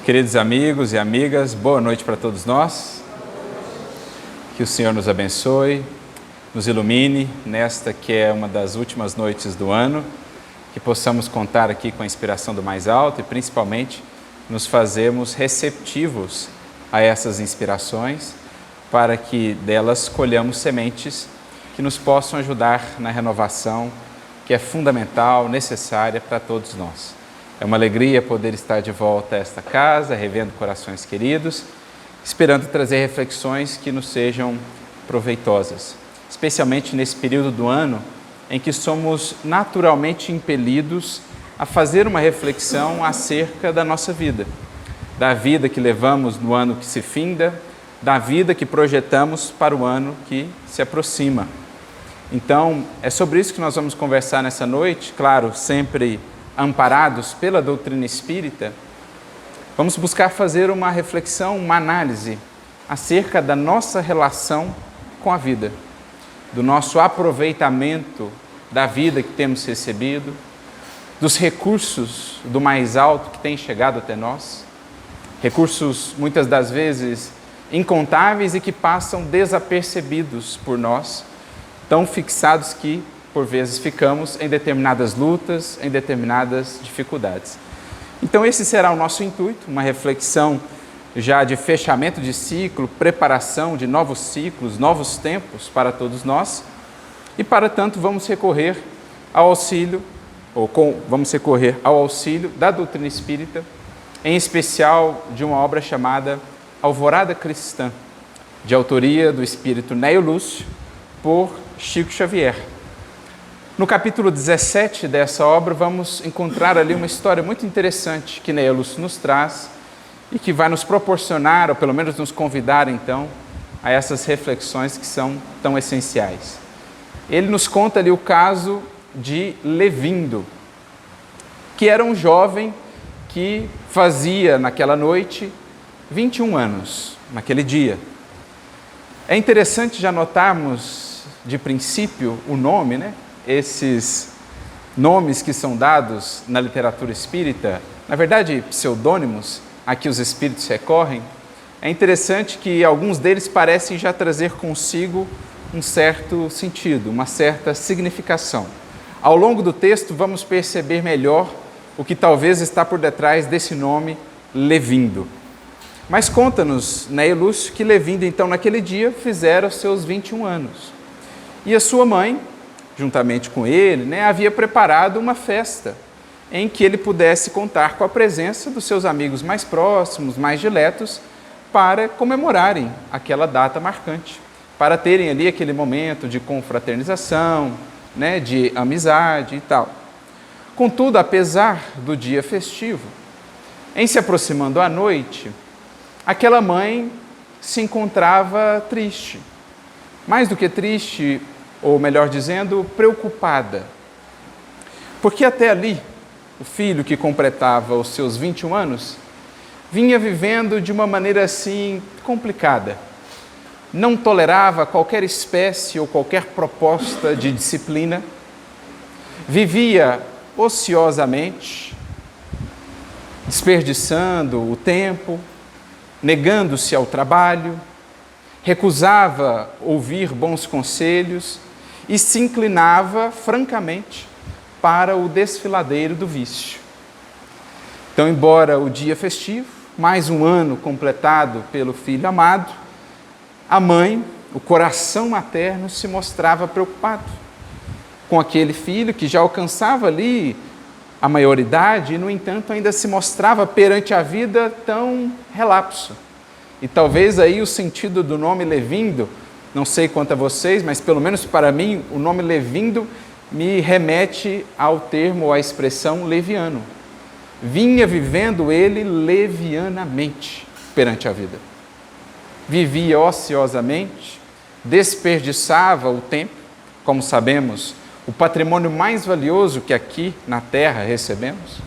Queridos amigos e amigas, boa noite para todos nós. Que o Senhor nos abençoe, nos ilumine nesta que é uma das últimas noites do ano, que possamos contar aqui com a inspiração do mais alto e principalmente nos fazermos receptivos a essas inspirações para que delas colhamos sementes que nos possam ajudar na renovação que é fundamental, necessária para todos nós. É uma alegria poder estar de volta a esta casa, revendo corações queridos, esperando trazer reflexões que nos sejam proveitosas, especialmente nesse período do ano em que somos naturalmente impelidos a fazer uma reflexão acerca da nossa vida, da vida que levamos no ano que se finda, da vida que projetamos para o ano que se aproxima. Então, é sobre isso que nós vamos conversar nessa noite, claro, sempre amparados pela doutrina espírita. Vamos buscar fazer uma reflexão, uma análise acerca da nossa relação com a vida, do nosso aproveitamento da vida que temos recebido, dos recursos do mais alto que tem chegado até nós, recursos muitas das vezes incontáveis e que passam desapercebidos por nós, tão fixados que por vezes ficamos em determinadas lutas, em determinadas dificuldades. Então esse será o nosso intuito, uma reflexão já de fechamento de ciclo, preparação de novos ciclos, novos tempos para todos nós. E para tanto vamos recorrer ao auxílio, da doutrina espírita, em especial de uma obra chamada Alvorada Cristã, de autoria do espírito Néio Lúcio, por Chico Xavier. No capítulo 17 dessa obra, vamos encontrar ali uma história muito interessante que Néio Lúcio nos traz e que vai nos proporcionar, ou pelo menos nos convidar, então, a essas reflexões que são tão essenciais. Ele nos conta ali o caso de Levindo, que era um jovem que fazia, naquela noite, 21 anos, naquele dia. É interessante já notarmos, de princípio, o nome, né? Esses nomes que são dados na literatura espírita, na verdade, pseudônimos, a que os espíritos recorrem, é interessante que alguns deles parecem já trazer consigo um certo sentido, uma certa significação. Ao longo do texto, vamos perceber melhor o que talvez está por detrás desse nome Levindo. Mas conta-nos, Néio Lúcio, que Levindo, então, naquele dia, fizera os seus 21 anos. E a sua mãe, juntamente com ele, havia preparado uma festa em que ele pudesse contar com a presença dos seus amigos mais próximos, mais diletos, para comemorarem aquela data marcante, para terem ali aquele momento de confraternização, de amizade e tal. Contudo, apesar do dia festivo, em se aproximando à noite, aquela mãe se encontrava triste. Mais do que triste, ou melhor dizendo, preocupada. Porque até ali, o filho que completava os seus 21 anos, vinha vivendo de uma maneira assim complicada. Não tolerava qualquer espécie ou qualquer proposta de disciplina. Vivia ociosamente, desperdiçando o tempo, negando-se ao trabalho, recusava ouvir bons conselhos e se inclinava francamente para o desfiladeiro do vício. Então, embora o dia festivo, mais um ano completado pelo filho amado, a mãe, o coração materno, se mostrava preocupado com aquele filho que já alcançava ali a maioridade e, no entanto, ainda se mostrava perante a vida tão relapso. E talvez aí o sentido do nome Levindo, não sei quanto a vocês, mas pelo menos para mim, o nome Levindo me remete ao termo, à expressão leviano. Vinha vivendo ele levianamente perante a vida. Vivia ociosamente, desperdiçava o tempo, como sabemos, o patrimônio mais valioso que aqui na terra recebemos.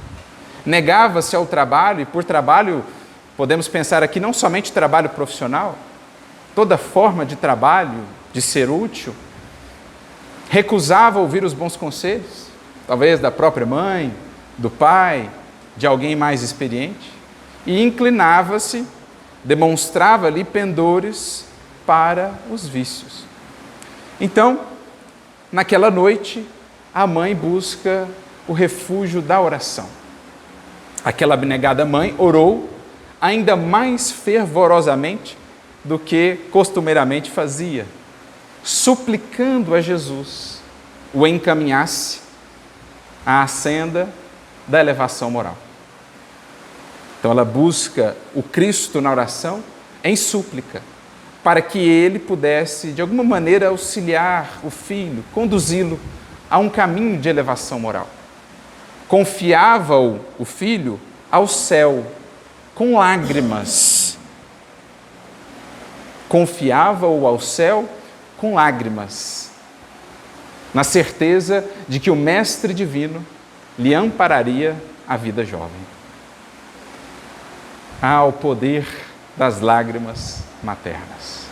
Negava-se ao trabalho, e por trabalho podemos pensar aqui não somente trabalho profissional, toda forma de trabalho, de ser útil. Recusava ouvir os bons conselhos, talvez da própria mãe, do pai, de alguém mais experiente. e inclinava-se, demonstrava ali pendores para os vícios. Então, naquela noite, a mãe busca o refúgio da oração. Aquela abnegada mãe orou ainda mais fervorosamente do que costumeiramente fazia, suplicando a Jesus o encaminhasse à senda da elevação moral. Então ela busca o Cristo na oração em súplica, para que ele pudesse, de alguma maneira, auxiliar o filho, conduzi-lo a um caminho de elevação moral. Confiava-o, o filho, ao céu, com lágrimas. Confiava-o ao céu com lágrimas, na certeza de que o Mestre Divino lhe ampararia a vida jovem. O poder das lágrimas maternas.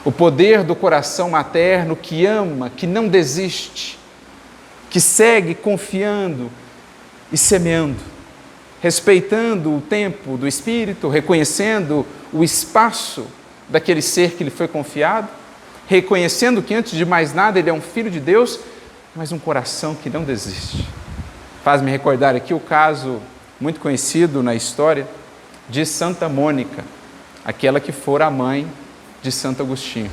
O poder do coração materno que ama, que não desiste, que segue confiando e semeando, respeitando o tempo do Espírito, reconhecendo o espaço daquele ser que lhe foi confiado, reconhecendo que, antes de mais nada, ele é um filho de Deus, mas um coração que não desiste. Faz-me recordar aqui o caso muito conhecido na história de Santa Mônica, aquela que fora a mãe de Santo Agostinho.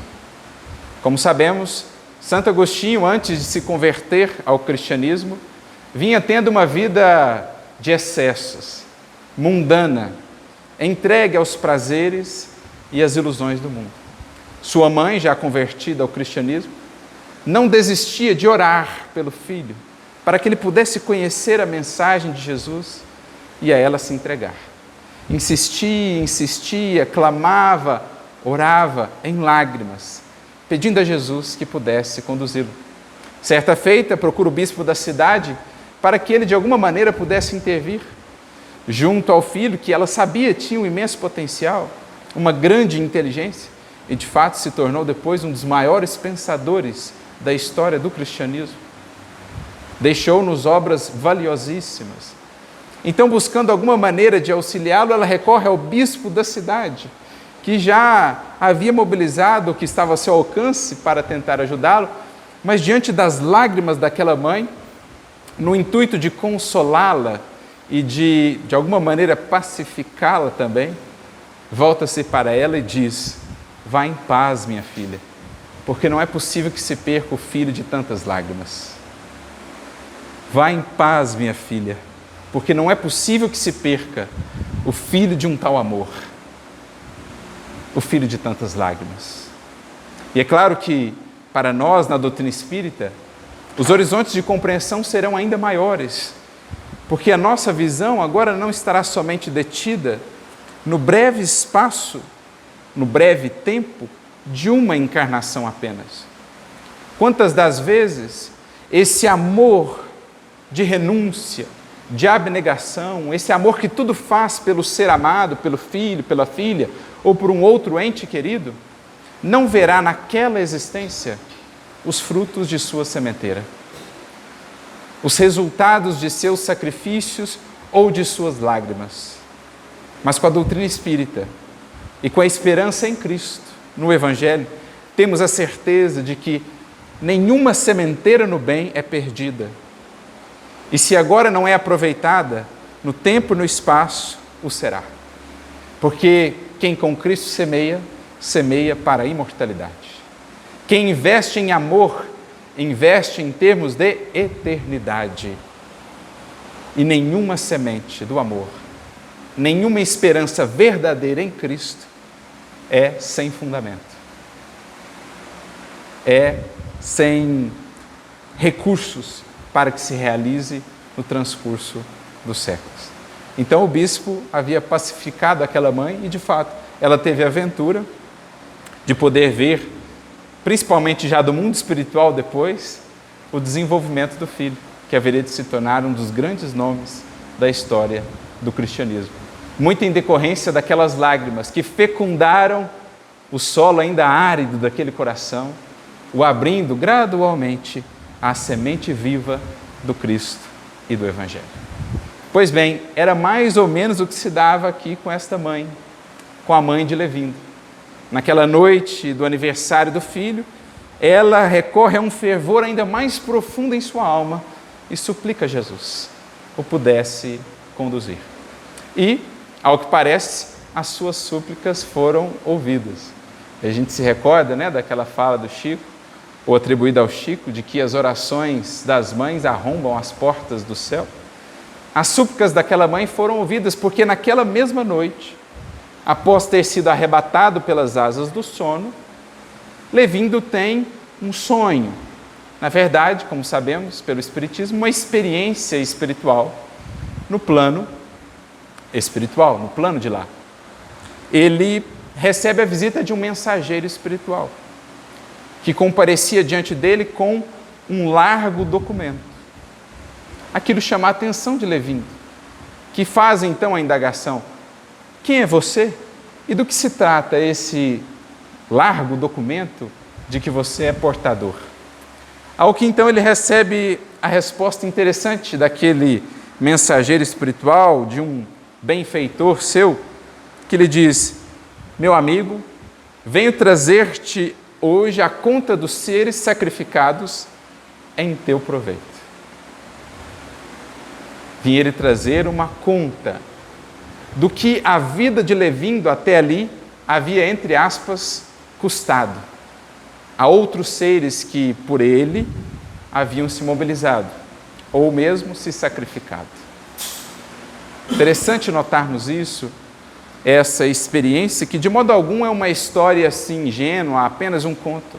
Como sabemos, Santo Agostinho, antes de se converter ao cristianismo, vinha tendo uma vida de excessos, mundana, entregue aos prazeres e às ilusões do mundo. Sua mãe, já convertida ao cristianismo, não desistia de orar pelo filho, para que ele pudesse conhecer a mensagem de Jesus e a ela se entregar. Insistia, clamava, orava em lágrimas, pedindo a Jesus que pudesse conduzi-lo. Certa feita, procura o bispo da cidade para que ele de alguma maneira pudesse intervir junto ao filho, que ela sabia tinha um imenso potencial, uma grande inteligência, e de fato se tornou depois um dos maiores pensadores da história do cristianismo. Deixou-nos obras valiosíssimas. Então, buscando alguma maneira de auxiliá-lo, ela recorre ao bispo da cidade, que já havia mobilizado o que estava a seu alcance para tentar ajudá-lo, mas diante das lágrimas daquela mãe, no intuito de consolá-la e de alguma maneira pacificá-la também, volta-se para ela e diz: vá em paz, minha filha, porque não é possível que se perca o filho de tantas lágrimas. Vá em paz, minha filha, porque não é possível que se perca o filho de um tal amor, o filho de tantas lágrimas. E é claro que, para nós, na doutrina espírita, os horizontes de compreensão serão ainda maiores, porque a nossa visão agora não estará somente detida no breve espaço, no breve tempo de uma encarnação apenas. Quantas das vezes esse amor de renúncia, de abnegação, esse amor que tudo faz pelo ser amado, pelo filho, pela filha, ou por um outro ente querido, não verá naquela existência os frutos de sua sementeira, os resultados de seus sacrifícios ou de suas lágrimas. Mas com a doutrina espírita e com a esperança em Cristo, no Evangelho, temos a certeza de que nenhuma sementeira no bem é perdida. E se agora não é aproveitada, no tempo e no espaço, o será. Porque quem com Cristo semeia, semeia para a imortalidade. Quem investe em amor, investe em termos de eternidade. E nenhuma semente do amor, nenhuma esperança verdadeira em Cristo é sem fundamento. É sem recursos para que se realize no transcurso dos séculos. Então o bispo havia pacificado aquela mãe e, de fato, ela teve a aventura de poder ver, principalmente já do mundo espiritual depois, o desenvolvimento do filho, que haveria de se tornar um dos grandes nomes da história do cristianismo. Muito em decorrência daquelas lágrimas que fecundaram o solo ainda árido daquele coração, o abrindo gradualmente à semente viva do Cristo e do Evangelho. Pois bem, era mais ou menos o que se dava aqui com esta mãe, com a mãe de Levindo. Naquela noite do aniversário do filho, ela recorre a um fervor ainda mais profundo em sua alma e suplica a Jesus o pudesse conduzir. E, ao que parece, as suas súplicas foram ouvidas. A gente se recorda, né, daquela fala do Chico, ou atribuída ao Chico, de que as orações das mães arrombam as portas do céu. As súplicas daquela mãe foram ouvidas porque naquela mesma noite, após ter sido arrebatado pelas asas do sono, Levindo tem um sonho. Na verdade, como sabemos pelo Espiritismo, uma experiência espiritual no plano espiritual, no plano de lá. Ele recebe a visita de um mensageiro espiritual, que comparecia diante dele com um largo documento. Aquilo chama a atenção de Levindo, que faz então a indagação: quem é você? E do que se trata esse largo documento de que você é portador? Ao que então ele recebe a resposta interessante daquele mensageiro espiritual, de um benfeitor seu, que lhe diz: meu amigo, venho trazer-te hoje a conta dos seres sacrificados em teu proveito. Vim ele trazer uma conta do que a vida de Levindo até ali havia, entre aspas, custado a outros seres que por ele haviam se mobilizado ou mesmo se sacrificado. Interessante notarmos isso, essa experiência que de modo algum é uma história assim ingênua, apenas um conto.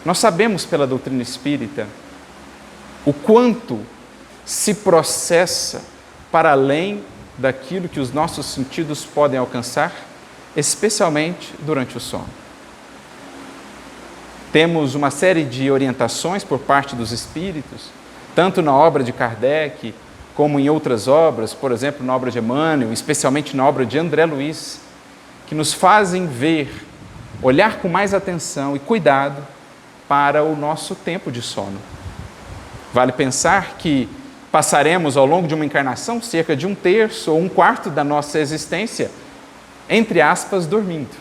Nós sabemos pela doutrina espírita o quanto se processa para além daquilo que os nossos sentidos podem alcançar, especialmente durante o sono. Temos uma série de orientações por parte dos espíritos, tanto na obra de Kardec, como em outras obras, por exemplo, na obra de Emmanuel, especialmente na obra de André Luiz, que nos fazem ver, olhar com mais atenção e cuidado para o nosso tempo de sono. Vale pensar que passaremos ao longo de uma encarnação cerca de 1/3 ou 1/4 da nossa existência, entre aspas, dormindo.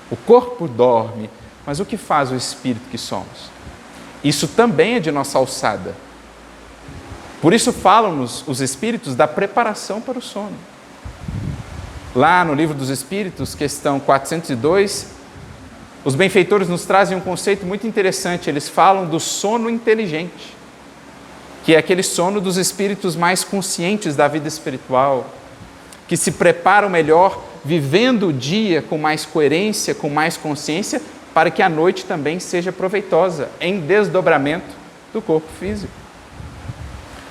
O corpo dorme, mas o que faz o espírito que somos? Isso também é de nossa alçada. Por isso falam-nos os Espíritos da preparação para o sono. Lá no Livro dos Espíritos, questão 402, os benfeitores nos trazem um conceito muito interessante. Eles falam do sono inteligente, que é aquele sono dos espíritos mais conscientes da vida espiritual, que se preparam melhor, vivendo o dia com mais coerência, com mais consciência, para que a noite também seja proveitosa, em desdobramento do corpo físico.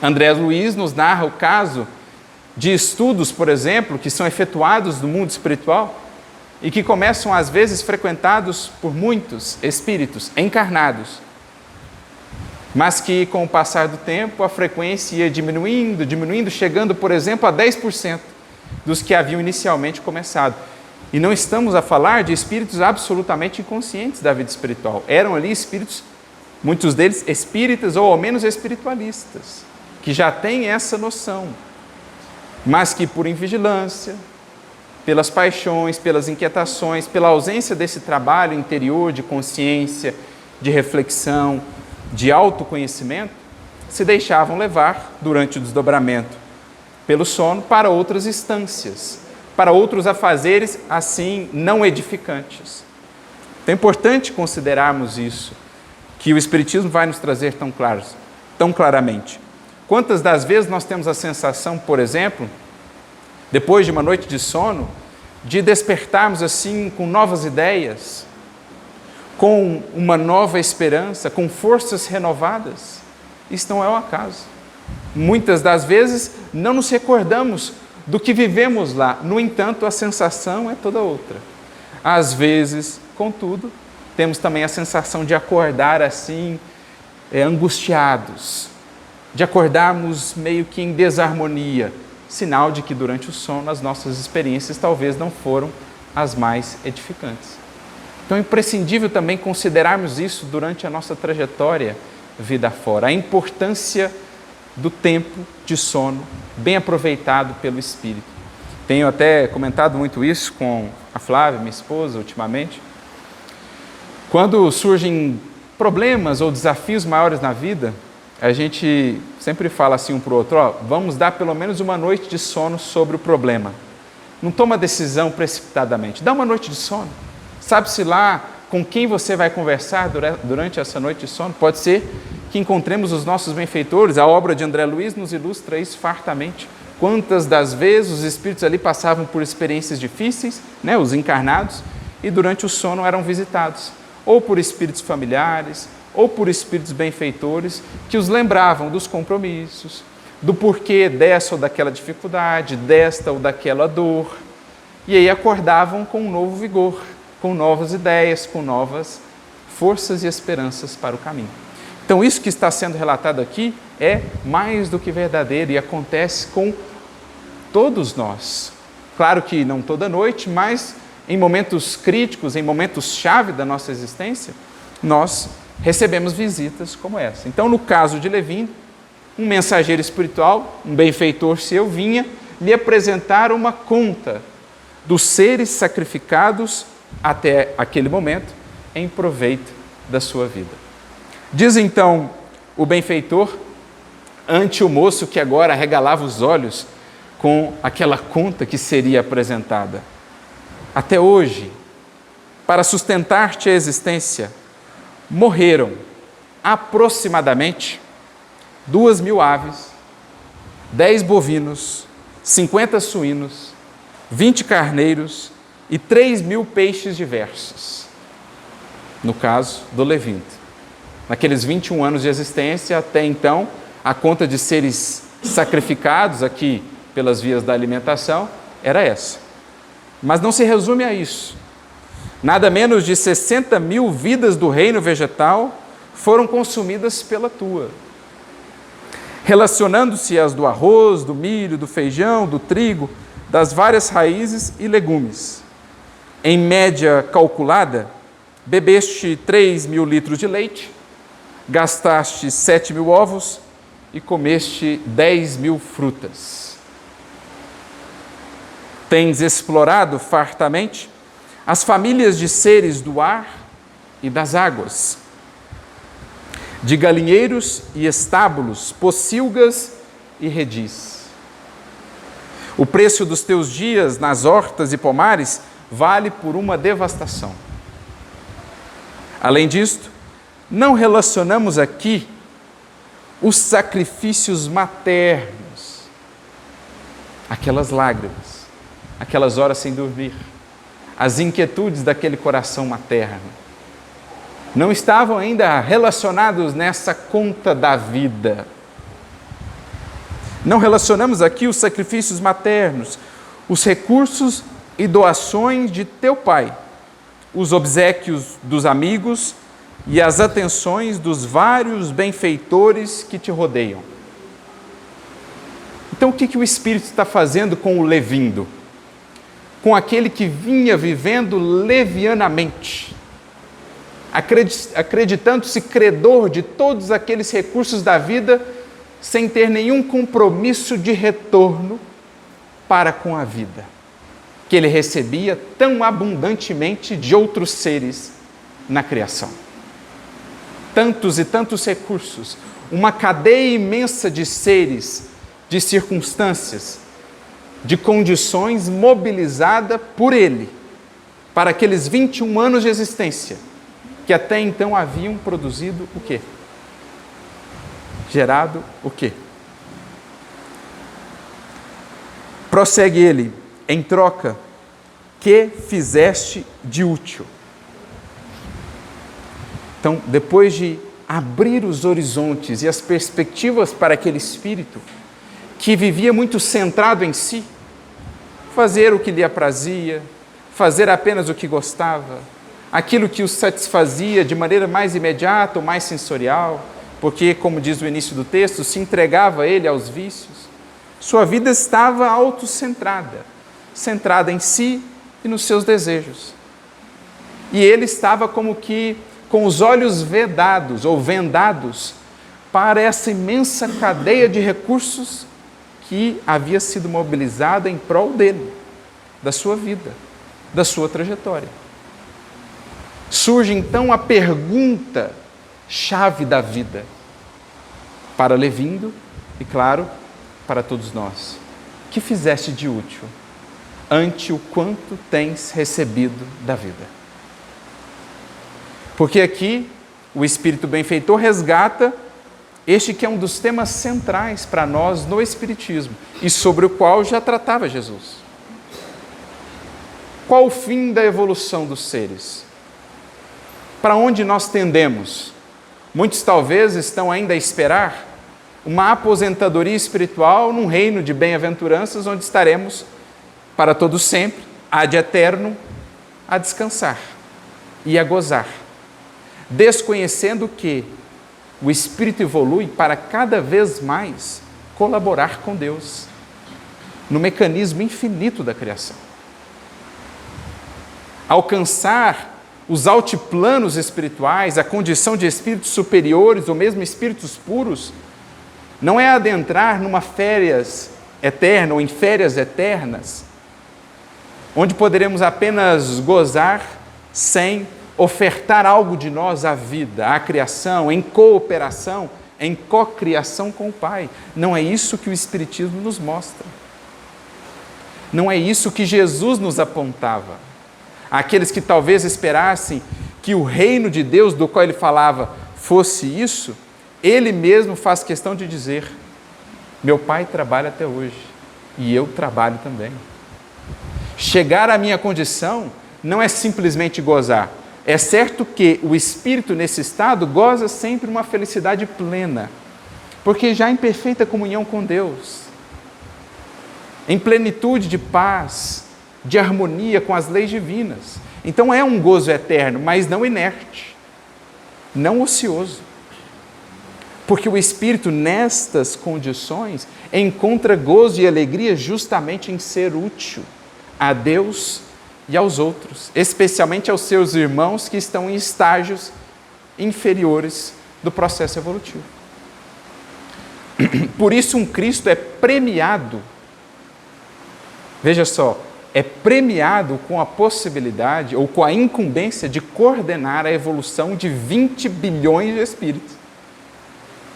André Luiz nos narra o caso de estudos, por exemplo, que são efetuados no mundo espiritual e que começam, às vezes, frequentados por muitos espíritos encarnados, mas que, com o passar do tempo, a frequência ia diminuindo, chegando, por exemplo, a 10% dos que haviam inicialmente começado. E não estamos a falar de espíritos absolutamente inconscientes da vida espiritual. Eram ali espíritos, muitos deles espíritas ou ao menos espiritualistas, que já têm essa noção, mas que por invigilância, pelas paixões, pelas inquietações, pela ausência desse trabalho interior de consciência, de reflexão, de autoconhecimento, se deixavam levar durante o desdobramento pelo sono para outras instâncias, para outros afazeres assim não edificantes. Então é importante considerarmos isso, que o Espiritismo vai nos trazer tão claramente. Quantas das vezes nós temos a sensação, por exemplo, depois de uma noite de sono, de despertarmos assim com novas ideias, com uma nova esperança, com forças renovadas? Isso não é um acaso. Muitas das vezes não nos recordamos do que vivemos lá, no entanto, a sensação é toda outra. Às vezes, contudo, temos também a sensação de acordar assim, angustiados, de acordarmos meio que em desarmonia, sinal de que durante o sono as nossas experiências talvez não foram as mais edificantes. Então é imprescindível também considerarmos isso durante a nossa trajetória vida fora, a importância do tempo de sono bem aproveitado pelo Espírito. Tenho até comentado muito isso com a Flávia, minha esposa, ultimamente. Quando surgem problemas ou desafios maiores na vida, a gente sempre fala assim um para o outro, vamos dar pelo menos uma noite de sono sobre o problema. Não toma decisão precipitadamente, dá uma noite de sono. Sabe-se lá com quem você vai conversar durante essa noite de sono? Pode ser que encontremos os nossos benfeitores. A obra de André Luiz nos ilustra isso fartamente. Quantas das vezes os espíritos ali passavam por experiências difíceis, os encarnados, e durante o sono eram visitados, ou por espíritos familiares, ou por espíritos benfeitores, que os lembravam dos compromissos, do porquê dessa ou daquela dificuldade, desta ou daquela dor, e aí acordavam com um novo vigor, com novas ideias, com novas forças e esperanças para o caminho. Então, isso que está sendo relatado aqui é mais do que verdadeiro e acontece com todos nós. Claro que não toda noite, mas em momentos críticos, em momentos-chave da nossa existência, nós recebemos visitas como essa. Então, no caso de Levindo, um mensageiro espiritual, um benfeitor seu, vinha lhe apresentar uma conta dos seres sacrificados até aquele momento em proveito da sua vida. Diz então o benfeitor ante o moço que agora arregalava os olhos com aquela conta que seria apresentada. Até hoje, para sustentar-te a existência, morreram aproximadamente 2.000 aves, 10 bovinos, 50 suínos, 20 carneiros e 3.000 peixes diversos. No caso do Levindo. Naqueles 21 anos de existência, até então, a conta de seres sacrificados aqui pelas vias da alimentação era essa. Mas não se resume a isso. Nada menos de 60.000 vidas do reino vegetal foram consumidas pela tua, relacionando-se às do arroz, do milho, do feijão, do trigo, das várias raízes e legumes. Em média calculada, bebeste 3.000 litros de leite, gastaste 7.000 ovos e comeste 10.000 frutas. Tens explorado fartamente as famílias de seres do ar e das águas, de galinheiros e estábulos, pocilgas e redis. O preço dos teus dias nas hortas e pomares vale por uma devastação. Além disto, não relacionamos aqui os sacrifícios maternos, aquelas lágrimas, aquelas horas sem dormir, as inquietudes daquele coração materno. Não estavam ainda relacionados nessa conta da vida. Não relacionamos aqui os sacrifícios maternos, os recursos e doações de teu pai, os obséquios dos amigos e as atenções dos vários benfeitores que te rodeiam. Então, o que o Espírito está fazendo com o Levindo? Com aquele que vinha vivendo levianamente, acreditando-se credor de todos aqueles recursos da vida, sem ter nenhum compromisso de retorno para com a vida, que ele recebia tão abundantemente de outros seres na criação. Tantos e tantos recursos, uma cadeia imensa de seres, de circunstâncias, de condições mobilizada por ele, para aqueles 21 anos de existência, que até então haviam produzido o quê? Gerado o quê? Prossegue ele, em troca, que fizeste de útil? Então, depois de abrir os horizontes e as perspectivas para aquele espírito que vivia muito centrado em si, fazer o que lhe aprazia, fazer apenas o que gostava, aquilo que o satisfazia de maneira mais imediata ou mais sensorial, porque, como diz o início do texto, se entregava ele aos vícios. Sua vida estava autocentrada, centrada em si e nos seus desejos. E ele estava como que com os olhos vedados ou vendados para essa imensa cadeia de recursos que havia sido mobilizada em prol dele, da sua vida, da sua trajetória. Surge então a pergunta chave da vida para Levindo e, claro, para todos nós. Que fizeste de útil ante o quanto tens recebido da vida? Porque aqui o Espírito Benfeitor resgata este que é um dos temas centrais para nós no Espiritismo e sobre o qual já tratava Jesus. Qual o fim da evolução dos seres? Para onde nós tendemos? Muitos talvez estão ainda a esperar uma aposentadoria espiritual num reino de bem-aventuranças onde estaremos para todo sempre, ad eterno, a descansar e a gozar, desconhecendo que o espírito evolui para cada vez mais colaborar com Deus no mecanismo infinito da criação. Alcançar os altiplanos espirituais, a condição de espíritos superiores ou mesmo espíritos puros, não é adentrar numa férias eterna ou em férias eternas, onde poderemos apenas gozar sem ofertar algo de nós à vida, à criação, em cooperação, em cocriação com o Pai. Não é isso que o Espiritismo nos mostra. Não é isso que Jesus nos apontava. Aqueles que talvez esperassem que o reino de Deus do qual ele falava fosse isso, ele mesmo faz questão de dizer: meu Pai trabalha até hoje e eu trabalho também. Chegar à minha condição não é simplesmente gozar. É certo que o espírito nesse estado goza sempre uma felicidade plena, porque já em perfeita comunhão com Deus, em plenitude de paz, de harmonia com as leis divinas. Então é um gozo eterno, mas não inerte, não ocioso. Porque o espírito nestas condições encontra gozo e alegria justamente em ser útil a Deus e aos outros, especialmente aos seus irmãos que estão em estágios inferiores do processo evolutivo. Por isso um Cristo é premiado, veja só, é premiado com a possibilidade ou com a incumbência de coordenar a evolução de 20 bilhões de espíritos.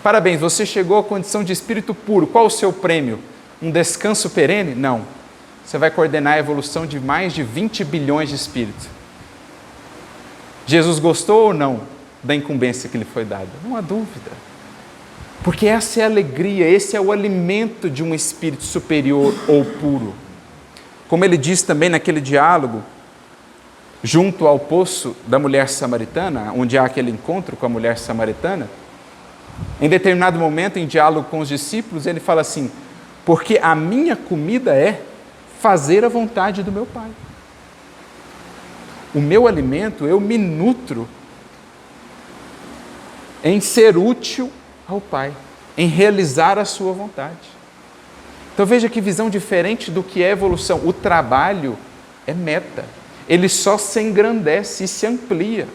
Parabéns, você chegou à condição de espírito puro. Qual o seu prêmio? Um descanso perene? Não. Você vai coordenar a evolução de mais de 20 bilhões de espíritos. Jesus gostou ou não da incumbência que lhe foi dada? Não há dúvida. Porque essa é a alegria, esse é o alimento de um espírito superior ou puro. Como ele diz também naquele diálogo, junto ao poço da mulher samaritana, onde há aquele encontro com a mulher samaritana, em determinado momento, em diálogo com os discípulos, ele fala assim: porque a minha comida é fazer a vontade do meu Pai. O meu alimento, eu me nutro em ser útil ao Pai, em realizar a sua vontade. Então veja que visão diferente do que é evolução. O trabalho é meta. Ele só se engrandece e se amplia.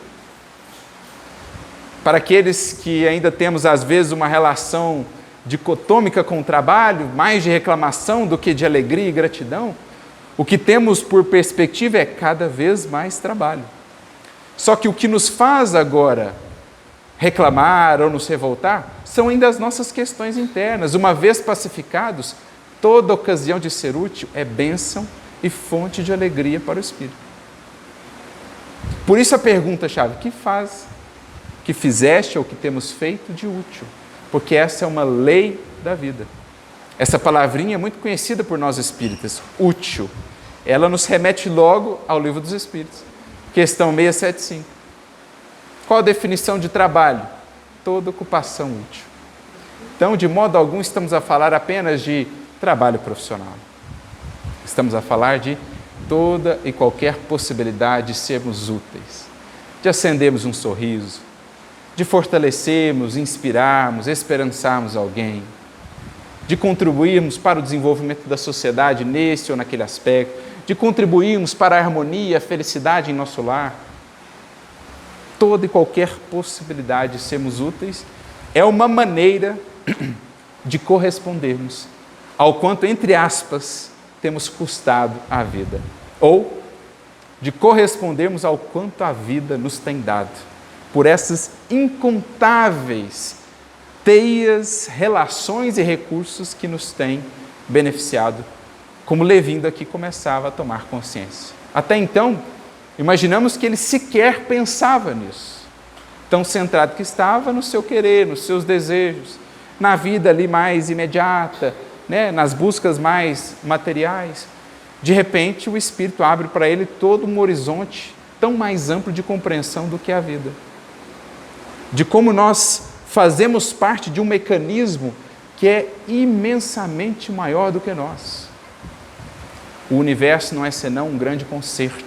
Para aqueles que ainda temos às vezes uma relação dicotômica com o trabalho, mais de reclamação do que de alegria e gratidão, o que temos por perspectiva é cada vez mais trabalho. Só que o que nos faz agora reclamar ou nos revoltar são ainda as nossas questões internas. Uma vez pacificados, toda ocasião de ser útil é bênção e fonte de alegria para o espírito. Por isso a pergunta-chave: que fizeste ou que temos feito de útil? Porque essa é uma lei da vida. Essa palavrinha é muito conhecida por nós espíritas, útil. Ela nos remete logo ao Livro dos Espíritos, questão 675. Qual a definição de trabalho? Toda ocupação útil. Então, de modo algum, estamos a falar apenas de trabalho profissional. Estamos a falar de toda e qualquer possibilidade de sermos úteis, de acendermos um sorriso, de fortalecermos, inspirarmos, esperançarmos alguém, de contribuirmos para o desenvolvimento da sociedade nesse ou naquele aspecto, de contribuirmos para a harmonia e a felicidade em nosso lar. Toda e qualquer possibilidade de sermos úteis é uma maneira de correspondermos ao quanto, entre aspas, temos custado a vida, ou de correspondermos ao quanto a vida nos tem dado, por essas incontáveis teias, relações e recursos que nos têm beneficiado, como Levindo aqui começava a tomar consciência. Até então, imaginamos que ele sequer pensava nisso, tão centrado que estava no seu querer, nos seus desejos, na vida ali mais imediata, né, nas buscas mais materiais. De repente, o Espírito abre para ele todo um horizonte tão mais amplo de compreensão do que a vida. De como nós fazemos parte de um mecanismo que é imensamente maior do que nós. O universo não é senão um grande concerto,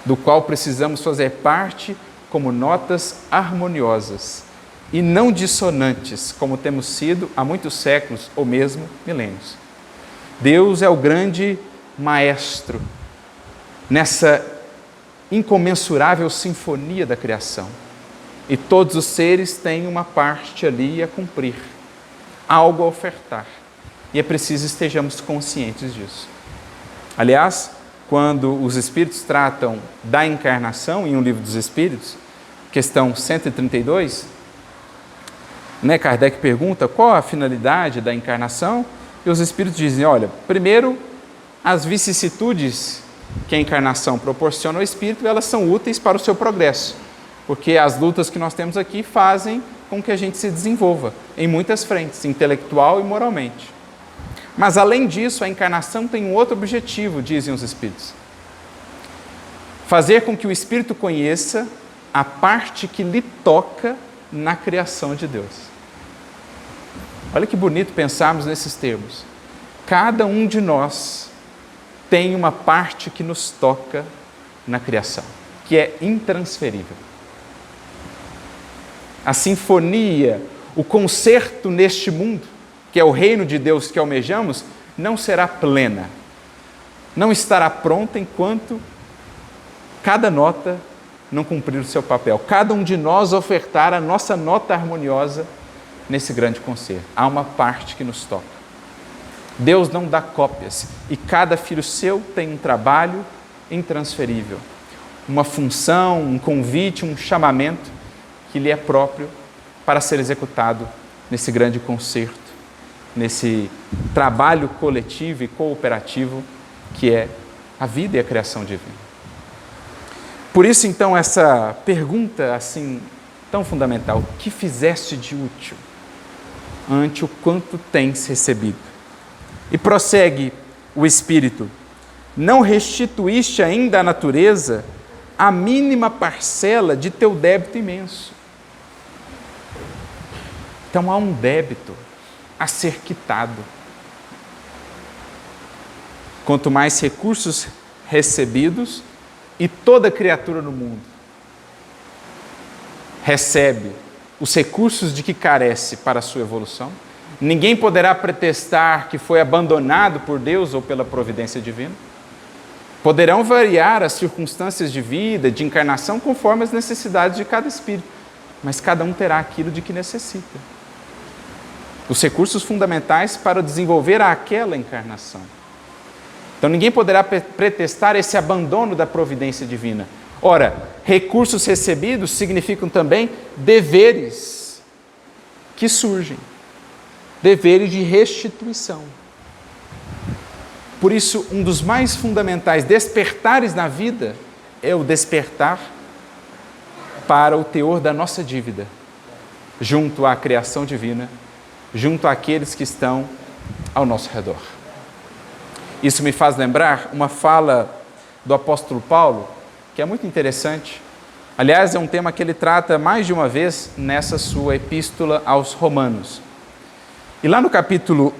do qual precisamos fazer parte como notas harmoniosas e não dissonantes, como temos sido há muitos séculos ou mesmo milênios. Deus é o grande maestro nessa incomensurável sinfonia da criação. E todos os seres têm uma parte ali a cumprir, algo a ofertar. E é preciso estejamos conscientes disso. Aliás, quando os Espíritos tratam da encarnação, em um livro dos Espíritos, questão 132, Kardec pergunta qual a finalidade da encarnação, e os Espíritos dizem, olha, primeiro, as vicissitudes que a encarnação proporciona ao Espírito, elas são úteis para o seu progresso, porque as lutas que nós temos aqui fazem com que a gente se desenvolva em muitas frentes, intelectual e moralmente. Mas, além disso, a encarnação tem um outro objetivo, dizem os Espíritos. Fazer com que o Espírito conheça a parte que lhe toca na criação de Deus. Olha que bonito pensarmos nesses termos. Cada um de nós tem uma parte que nos toca na criação, que é intransferível. A sinfonia, o concerto neste mundo, que é o reino de Deus que almejamos, não será plena, não estará pronta enquanto cada nota não cumprir o seu papel. Cada um de nós ofertar a nossa nota harmoniosa nesse grande concerto. Há uma parte que nos toca. Deus não dá cópias e cada filho seu tem um trabalho intransferível, uma função, um convite, um chamamento que lhe é próprio para ser executado nesse grande concerto, nesse trabalho coletivo e cooperativo que é a vida e a criação divina. Por isso, então, essa pergunta assim tão fundamental: o que fizeste de útil ante o quanto tens recebido? E prossegue o Espírito: não restituíste ainda à natureza a mínima parcela de teu débito imenso. Então há um débito a ser quitado. Quanto mais recursos recebidos, e toda criatura no mundo recebe os recursos de que carece para a sua evolução, ninguém poderá pretextar que foi abandonado por Deus ou pela providência divina. Poderão variar as circunstâncias de vida, de encarnação, conforme as necessidades de cada espírito, mas cada um terá aquilo de que necessita. Os recursos fundamentais para desenvolver aquela encarnação. Então ninguém poderá pretextar esse abandono da providência divina. Ora, recursos recebidos significam também deveres que surgem, deveres de restituição. Por isso, um dos mais fundamentais despertares na vida é o despertar para o teor da nossa dívida, junto à criação divina, junto àqueles que estão ao nosso redor. Isso me faz lembrar uma fala do apóstolo Paulo, que é muito interessante. Aliás, é um tema que ele trata mais de uma vez nessa sua epístola aos Romanos. E lá no capítulo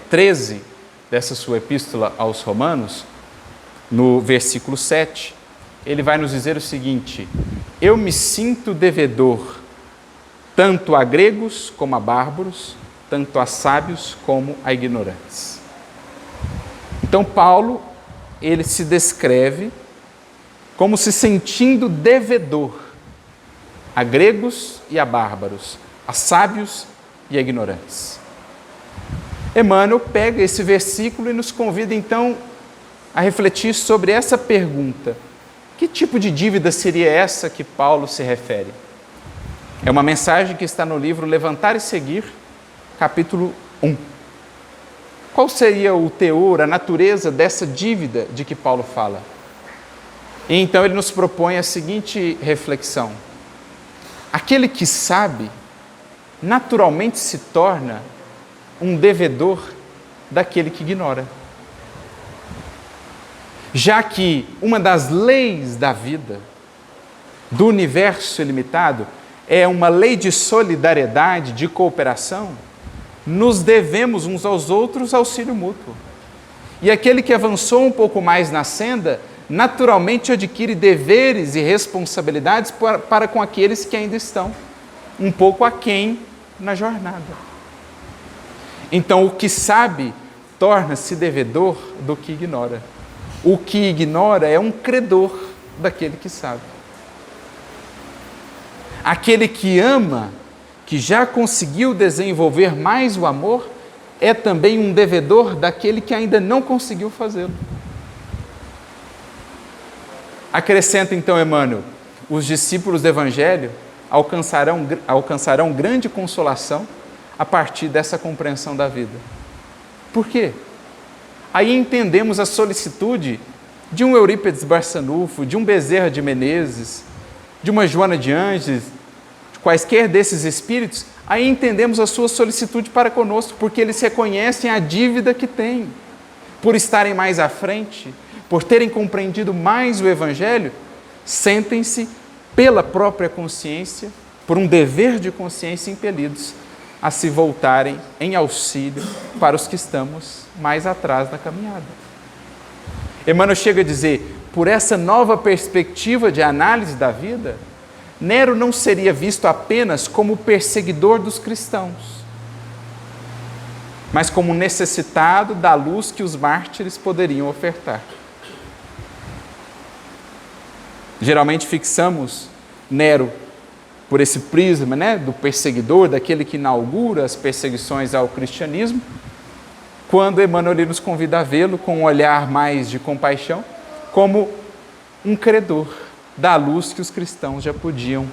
13 dessa sua epístola aos Romanos, no versículo 7, ele vai nos dizer o seguinte: eu me sinto devedor tanto a gregos como a bárbaros, tanto a sábios como a ignorantes. Então Paulo, ele se descreve como se sentindo devedor a gregos e a bárbaros, a sábios e a ignorantes. Emmanuel pega esse versículo e nos convida então a refletir sobre essa pergunta: que tipo de dívida seria essa que Paulo se refere? É uma mensagem que está no livro Levantar e Seguir, capítulo 1. Qual seria o teor, a natureza dessa dívida de que Paulo fala? E então ele nos propõe a seguinte reflexão: aquele que sabe, naturalmente se torna um devedor daquele que ignora. Já que uma das leis da vida, do universo ilimitado, é uma lei de solidariedade, de cooperação, nos devemos uns aos outros auxílio mútuo. E aquele que avançou um pouco mais na senda, naturalmente adquire deveres e responsabilidades para com aqueles que ainda estão um pouco aquém na jornada. Então, o que sabe torna-se devedor do que ignora. O que ignora é um credor daquele que sabe. Aquele que ama, que já conseguiu desenvolver mais o amor, é também um devedor daquele que ainda não conseguiu fazê-lo. Acrescenta então Emmanuel: os discípulos do Evangelho alcançarão grande consolação a partir dessa compreensão da vida. Por quê? Aí entendemos a solicitude de um Eurípides Barçanufo, de um Bezerra de Menezes, de uma Joana de Ângeles, de quaisquer desses espíritos. Aí entendemos a sua solicitude para conosco, porque eles reconhecem a dívida que têm. Por estarem mais à frente, por terem compreendido mais o Evangelho, sentem-se, pela própria consciência, por um dever de consciência, impelidos a se voltarem em auxílio para os que estamos mais atrás na caminhada. Emmanuel chega a dizer: por essa nova perspectiva de análise da vida, Nero não seria visto apenas como perseguidor dos cristãos, mas como necessitado da luz que os mártires poderiam ofertar. Geralmente fixamos Nero por esse prisma, do perseguidor, daquele que inaugura as perseguições ao cristianismo, quando Emmanuel nos convida a vê-lo com um olhar mais de compaixão, como um credor da luz que os cristãos já podiam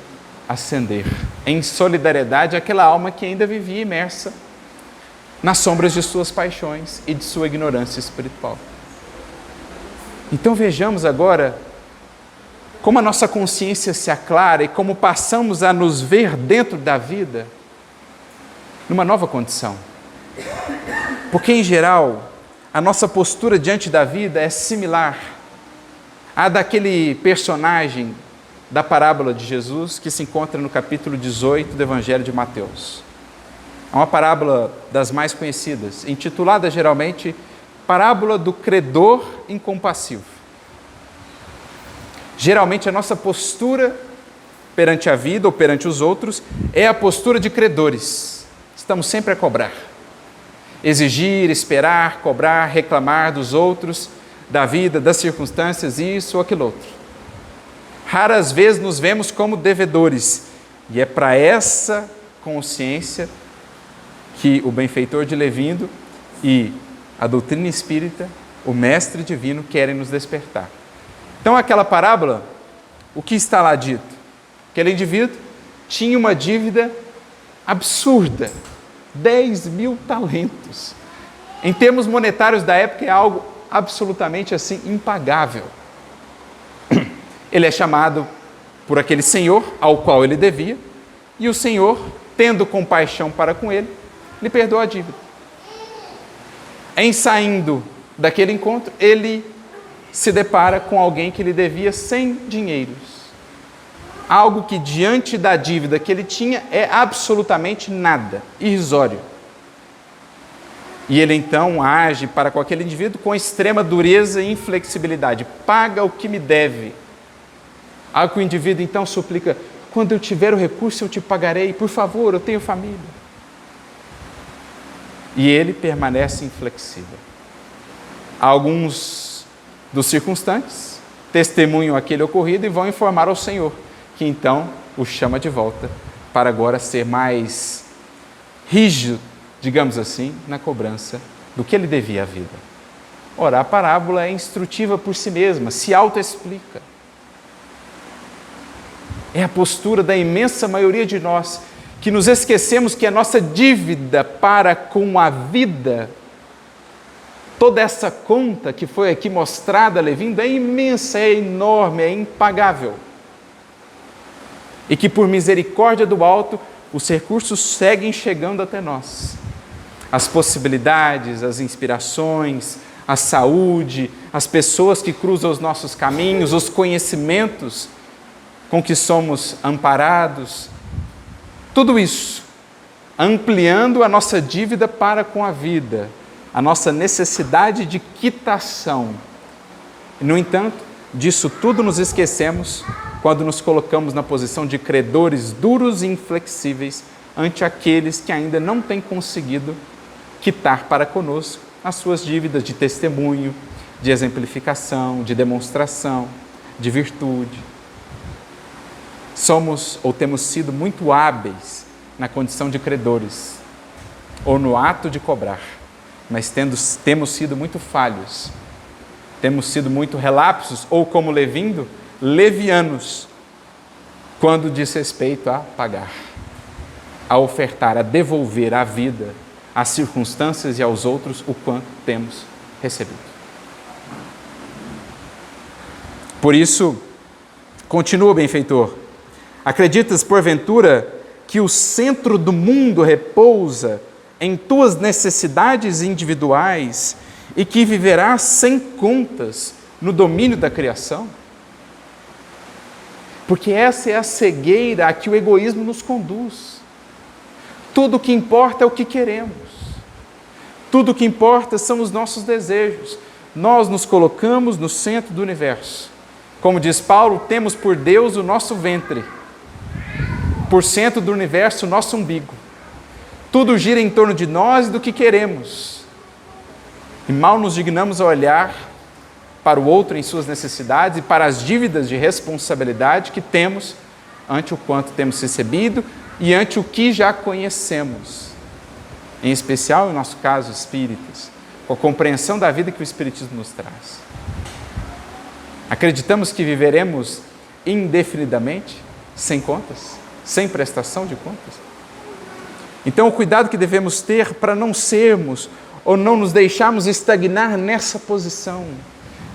acender, em solidariedade àquela alma que ainda vivia imersa nas sombras de suas paixões e de sua ignorância espiritual. Então vejamos agora como a nossa consciência se aclara e como passamos a nos ver dentro da vida numa nova condição. Porque, em geral, a nossa postura diante da vida é similar à daquele personagem da parábola de Jesus que se encontra no capítulo 18 do Evangelho de Mateus. É uma parábola das mais conhecidas, intitulada geralmente Parábola do Credor Incompassivo. Geralmente a nossa postura perante a vida ou perante os outros é a postura de credores. Estamos sempre a cobrar. Exigir, esperar, cobrar, reclamar dos outros, da vida, das circunstâncias, isso ou aquilo outro. Raras vezes nos vemos como devedores. E é para essa consciência que o benfeitor de Levindo e a doutrina espírita, o mestre divino, querem nos despertar. Então, aquela parábola, o que está lá dito? Aquele indivíduo tinha uma dívida absurda, 10.000 talentos. Em termos monetários da época, é algo absolutamente assim impagável. Ele é chamado por aquele senhor ao qual ele devia, e o senhor, tendo compaixão para com ele, lhe perdoa a dívida. Em saindo daquele encontro, ele se depara com alguém que lhe devia 100 dinheiros. Algo que, diante da dívida que ele tinha, é absolutamente nada, irrisório. E ele então age para com aquele indivíduo com extrema dureza e inflexibilidade. Paga o que me deve. Algo que o indivíduo então suplica: quando eu tiver o recurso eu te pagarei, por favor, eu tenho família. E ele permanece inflexível. Alguns dos circunstantes testemunham aquele ocorrido e vão informar ao Senhor, que então o chama de volta para agora ser mais rígido, digamos assim, na cobrança do que ele devia à vida. Ora, a parábola é instrutiva por si mesma, se autoexplica. É a postura da imensa maioria de nós que nos esquecemos que a nossa dívida para com a vida, toda essa conta que foi aqui mostrada, Levindo, é imensa, é enorme, é impagável. E que por misericórdia do alto, os recursos seguem chegando até nós. As possibilidades, as inspirações, a saúde, as pessoas que cruzam os nossos caminhos, os conhecimentos com que somos amparados, tudo isso ampliando a nossa dívida para com a vida, a nossa necessidade de quitação. No entanto, disso tudo nos esquecemos quando nos colocamos na posição de credores duros e inflexíveis ante aqueles que ainda não têm conseguido quitar para conosco as suas dívidas de testemunho, de exemplificação, de demonstração, de virtude. Somos ou temos sido muito hábeis na condição de credores, ou no ato de cobrar, mas temos sido muito falhos, temos sido muito relapsos, ou como Levindo, levianos, quando diz respeito a pagar, a ofertar, a devolver à vida, às circunstâncias e aos outros o quanto temos recebido. Por isso, continua, benfeitor, acreditas, porventura, que o centro do mundo repousa em tuas necessidades individuais e que viverás sem contas no domínio da criação? Porque essa é a cegueira a que o egoísmo nos conduz. Tudo o que importa é o que queremos. Tudo o que importa são os nossos desejos. Nós nos colocamos no centro do universo. Como diz Paulo, temos por Deus o nosso ventre, por centro do universo o nosso umbigo. Tudo gira em torno de nós e do que queremos. E mal nos dignamos a olhar para o outro em suas necessidades e para as dívidas de responsabilidade que temos ante o quanto temos recebido e ante o que já conhecemos. Em especial, em nosso caso, espíritas, com a compreensão da vida que o Espiritismo nos traz. Acreditamos que viveremos indefinidamente, sem contas, sem prestação de contas? Então, o cuidado que devemos ter para não sermos ou não nos deixarmos estagnar nessa posição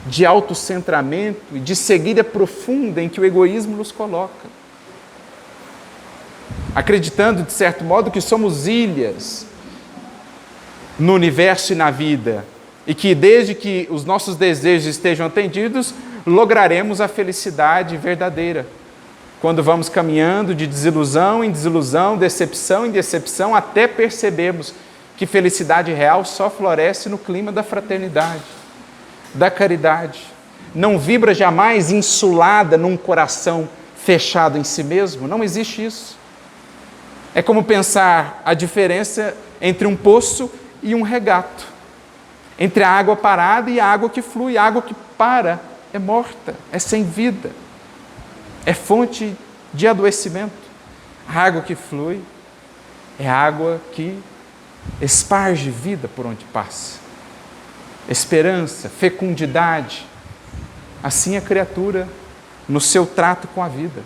de autocentramento e de cegueira profunda em que o egoísmo nos coloca. Acreditando, de certo modo, que somos ilhas no universo e na vida, e que desde que os nossos desejos estejam atendidos, lograremos a felicidade verdadeira. Quando vamos caminhando de desilusão em desilusão, decepção em decepção, até percebermos que felicidade real só floresce no clima da fraternidade, da caridade. Não vibra jamais insulada num coração fechado em si mesmo. Não existe isso. É como pensar a diferença entre um poço e um regato, entre a água parada e a água que flui. A água que para é morta, é sem vida, é fonte de adoecimento. A água que flui é água que esparge vida por onde passa, esperança, fecundidade. Assim a criatura no seu trato com a vida.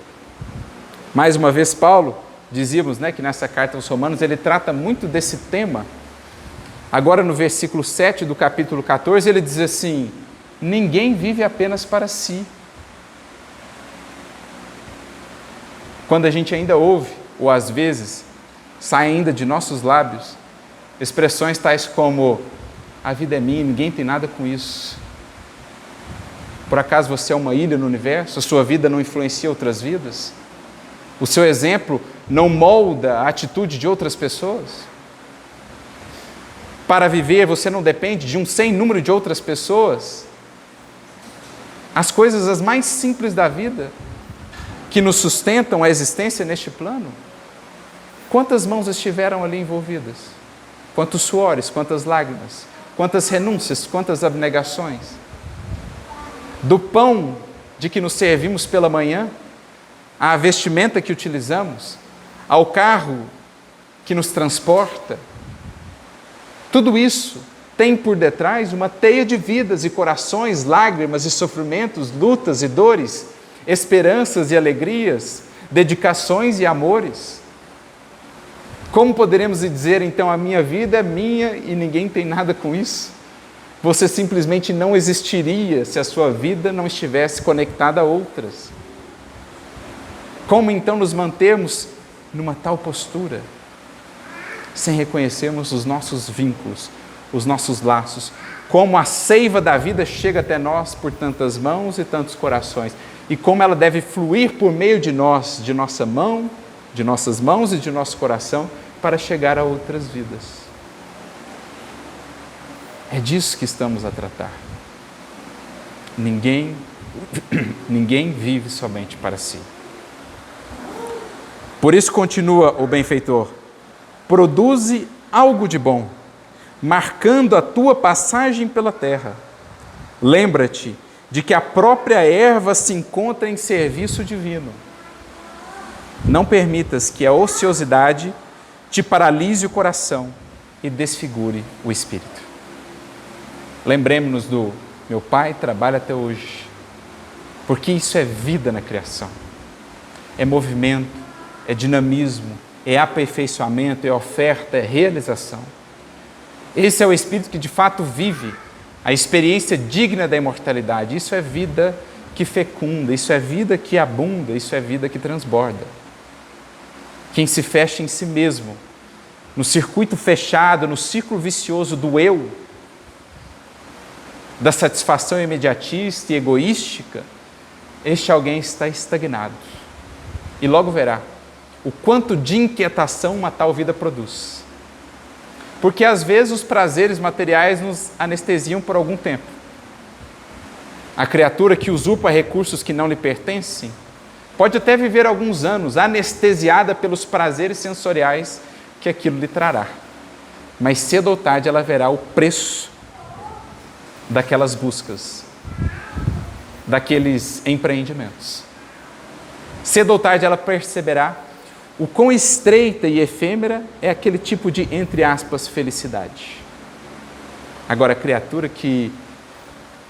Mais uma vez, Paulo, dizíamos, que nessa carta aos Romanos ele trata muito desse tema. Agora no versículo 7 do capítulo 14 ele diz assim: ninguém vive apenas para si. Quando a gente ainda ouve, ou às vezes sai ainda de nossos lábios, expressões tais como: a vida é minha, ninguém tem nada com isso. Por acaso você é uma ilha no universo? A sua vida não influencia outras vidas? O seu exemplo não molda a atitude de outras pessoas? Para viver você não depende de um sem número de outras pessoas? As coisas as mais simples da vida, que nos sustentam a existência neste plano, quantas mãos estiveram ali envolvidas? Quantos suores, quantas lágrimas, quantas renúncias, quantas abnegações? Do pão de que nos servimos pela manhã, à vestimenta que utilizamos, ao carro que nos transporta. Tudo isso tem por detrás uma teia de vidas e corações, lágrimas e sofrimentos, lutas e dores, esperanças e alegrias, dedicações e amores. Como poderemos dizer, então, a minha vida é minha e ninguém tem nada com isso? Você simplesmente não existiria se a sua vida não estivesse conectada a outras. Como então nos mantermos numa tal postura, sem reconhecermos os nossos vínculos, os nossos laços, como a seiva da vida chega até nós por tantas mãos e tantos corações, e como ela deve fluir por meio de nós, de nossa mão, de nossas mãos e de nosso coração, para chegar a outras vidas. É disso que estamos a tratar. Ninguém vive somente para si. Por isso continua o benfeitor: produze algo de bom, marcando a tua passagem pela terra. Lembra-te de que a própria erva se encontra em serviço divino. Não permitas que a ociosidade te paralise o coração e desfigure o espírito. Lembremos-nos do meu pai trabalha até hoje, porque isso é vida na criação, é movimento, é dinamismo, é aperfeiçoamento, é oferta, é realização. Esse é o espírito que de fato vive a experiência digna da imortalidade. Isso é vida que fecunda, isso é vida que abunda, isso é vida que transborda. Quem se fecha em si mesmo, no circuito fechado, no círculo vicioso do eu, da satisfação imediatista e egoística, este alguém está estagnado. E logo verá o quanto de inquietação uma tal vida produz. Porque às vezes os prazeres materiais nos anestesiam por algum tempo. A criatura que usurpa recursos que não lhe pertencem pode até viver alguns anos anestesiada pelos prazeres sensoriais que aquilo lhe trará. Mas cedo ou tarde ela verá o preço daquelas buscas, daqueles empreendimentos. Cedo ou tarde ela perceberá o quão estreita e efêmera é aquele tipo de, entre aspas, felicidade. Agora, a criatura que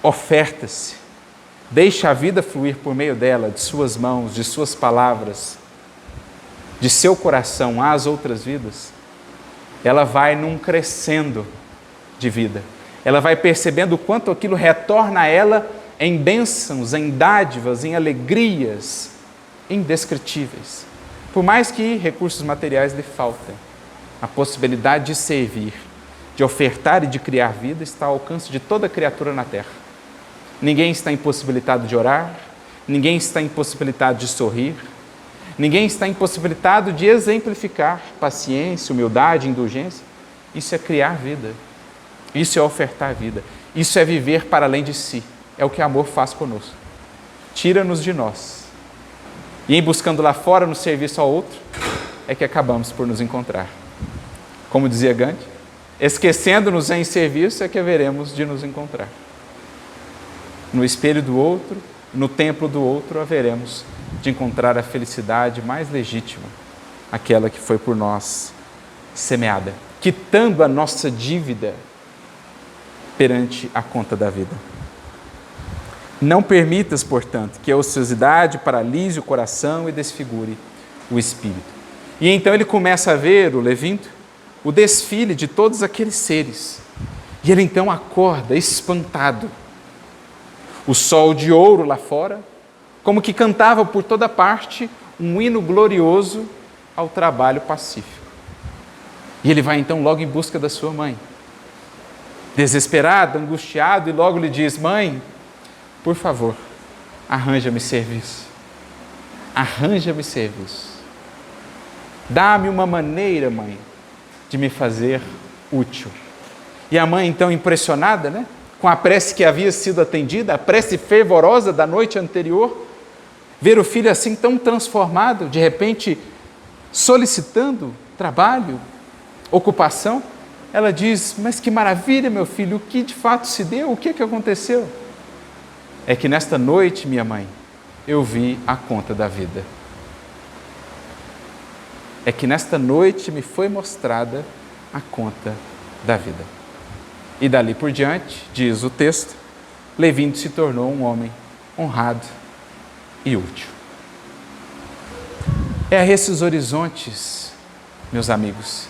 oferta-se, deixa a vida fluir por meio dela, de suas mãos, de suas palavras, de seu coração às outras vidas, ela vai num crescendo de vida. Ela vai percebendo o quanto aquilo retorna a ela em bênçãos, em dádivas, em alegrias indescritíveis. Por mais que recursos materiais lhe faltem, a possibilidade de servir, de ofertar e de criar vida está ao alcance de toda criatura na terra. Ninguém está impossibilitado de orar, ninguém está impossibilitado de sorrir, ninguém está impossibilitado de exemplificar paciência, humildade, indulgência. Isso é criar vida, isso é ofertar vida, isso é viver para além de si. É o que amor faz conosco. Tira-nos de nós. E em buscando lá fora, no serviço ao outro, é que acabamos por nos encontrar. Como dizia Gandhi, esquecendo-nos em serviço é que haveremos de nos encontrar. No espelho do outro, no templo do outro, haveremos de encontrar a felicidade mais legítima, aquela que foi por nós semeada, quitando a nossa dívida perante a conta da vida. Não permitas, portanto, que a ociosidade paralise o coração e desfigure o espírito. E então ele começa a ver, o Levinto, o desfile de todos aqueles seres. E ele então acorda espantado. O sol de ouro lá fora, como que cantava por toda parte um hino glorioso ao trabalho pacífico. E ele vai então logo em busca da sua mãe. Desesperado, angustiado, e logo lhe diz: mãe, por favor, arranja-me serviço. Arranja-me serviço. Dá-me uma maneira, mãe, de me fazer útil. E a mãe, então, impressionada, com a prece que havia sido atendida, a prece fervorosa da noite anterior, ver o filho assim tão transformado, de repente solicitando trabalho, ocupação, ela diz: mas que maravilha, meu filho, o que de fato se deu? O que aconteceu? É que nesta noite, minha mãe, eu vi a conta da vida. é que nesta noite me foi mostrada a conta da vida. E dali por diante, diz o texto, Levín se tornou um homem honrado e útil. É a esses horizontes, meus amigos,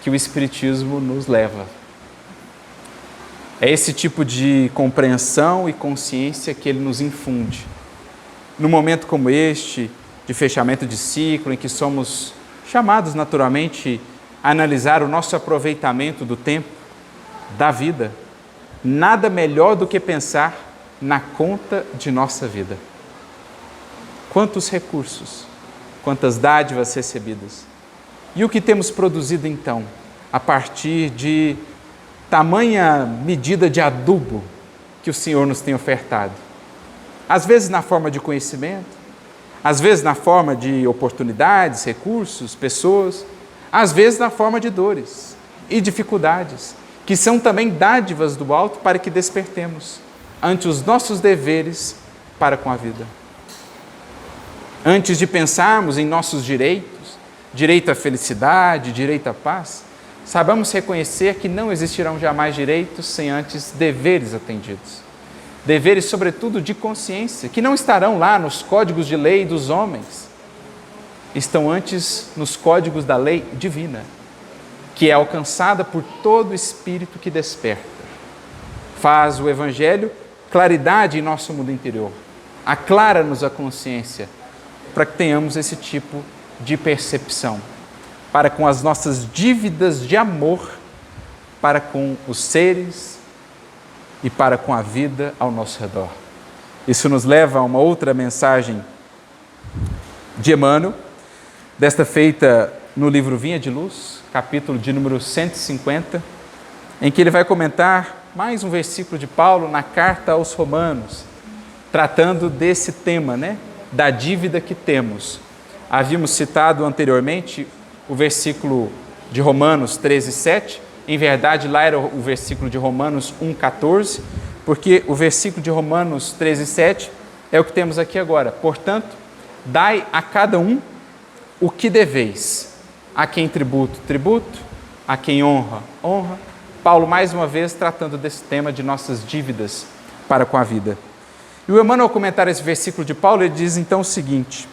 que o Espiritismo nos leva. É esse tipo de compreensão e consciência que ele nos infunde. Num momento como este, de fechamento de ciclo, em que somos chamados naturalmente a analisar o nosso aproveitamento do tempo, da vida, nada melhor do que pensar na conta de nossa vida. Quantos recursos, quantas dádivas recebidas. E o que temos produzido então, a partir de tamanha medida de adubo que o Senhor nos tem ofertado? Às vezes na forma de conhecimento, às vezes na forma de oportunidades, recursos, pessoas, às vezes na forma de dores e dificuldades, que são também dádivas do alto para que despertemos ante os nossos deveres para com a vida. Antes de pensarmos em nossos direitos, direito à felicidade, direito à paz, saibamos reconhecer que não existirão jamais direitos sem antes deveres atendidos. Deveres, sobretudo, de consciência, que não estarão lá nos códigos de lei dos homens, estão antes nos códigos da lei divina, que é alcançada por todo espírito que desperta. Faz o Evangelho claridade em nosso mundo interior, aclara-nos a consciência, para que tenhamos esse tipo de percepção, para com as nossas dívidas de amor, para com os seres e para com a vida ao nosso redor. Isso nos leva a uma outra mensagem de Emmanuel, desta feita no livro Vinha de Luz, capítulo de número 150, em que ele vai comentar mais um versículo de Paulo na carta aos Romanos, tratando desse tema, da dívida que temos. Havíamos citado anteriormente o versículo de Romanos 13:7, em verdade lá era o versículo de Romanos 1:14, porque o versículo de Romanos 13:7 é o que temos aqui agora. Portanto, dai a cada um o que deveis, a quem tributo, tributo, a quem honra, honra. Paulo, mais uma vez, tratando desse tema de nossas dívidas para com a vida. E o Emmanuel, ao comentar esse versículo de Paulo, ele diz então o seguinte: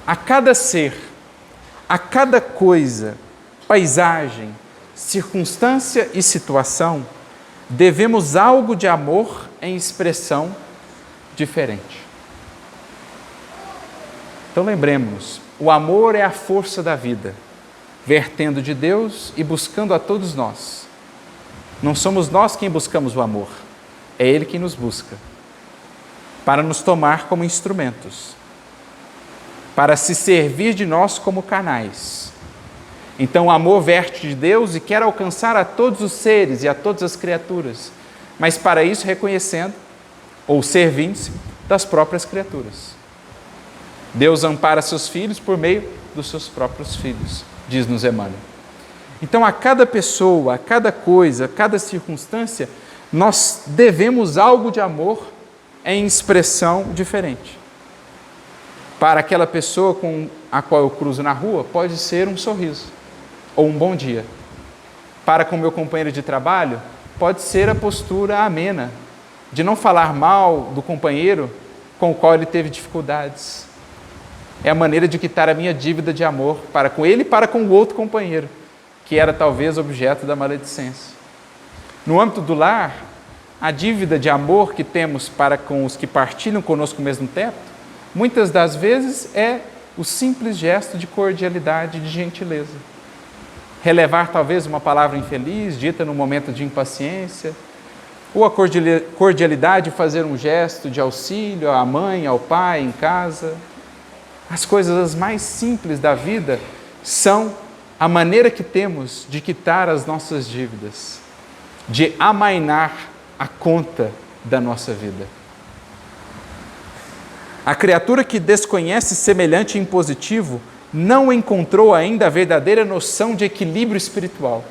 a cada ser, a cada coisa, paisagem, circunstância e situação, devemos algo de amor em expressão diferente. Então lembremos-nos, o amor é a força da vida, vertendo de Deus e buscando a todos nós. Não somos nós quem buscamos o amor, é Ele quem nos busca, para nos tomar como instrumentos, para se servir de nós como canais. Então o amor verte de Deus e quer alcançar a todos os seres e a todas as criaturas, mas para isso reconhecendo ou servindo-se das próprias criaturas. Deus ampara seus filhos por meio dos seus próprios filhos, diz-nos Emmanuel. Então a cada pessoa, a cada coisa, a cada circunstância, nós devemos algo de amor em expressão diferente. Para aquela pessoa com a qual eu cruzo na rua, pode ser um sorriso ou um bom dia. Para com meu companheiro de trabalho, pode ser a postura amena, de não falar mal do companheiro com o qual ele teve dificuldades. É a maneira de quitar a minha dívida de amor para com ele e para com o outro companheiro, que era talvez objeto da maledicência. No âmbito do lar, a dívida de amor que temos para com os que partilham conosco o mesmo teto, muitas das vezes é o simples gesto de cordialidade, de gentileza. Relevar talvez uma palavra infeliz, dita num momento de impaciência, ou a cordialidade de fazer um gesto de auxílio à mãe, ao pai em casa. As coisas mais simples da vida são a maneira que temos de quitar as nossas dívidas, de amainar a conta da nossa vida. A criatura que desconhece semelhante impositivo não encontrou ainda a verdadeira noção de equilíbrio espiritual.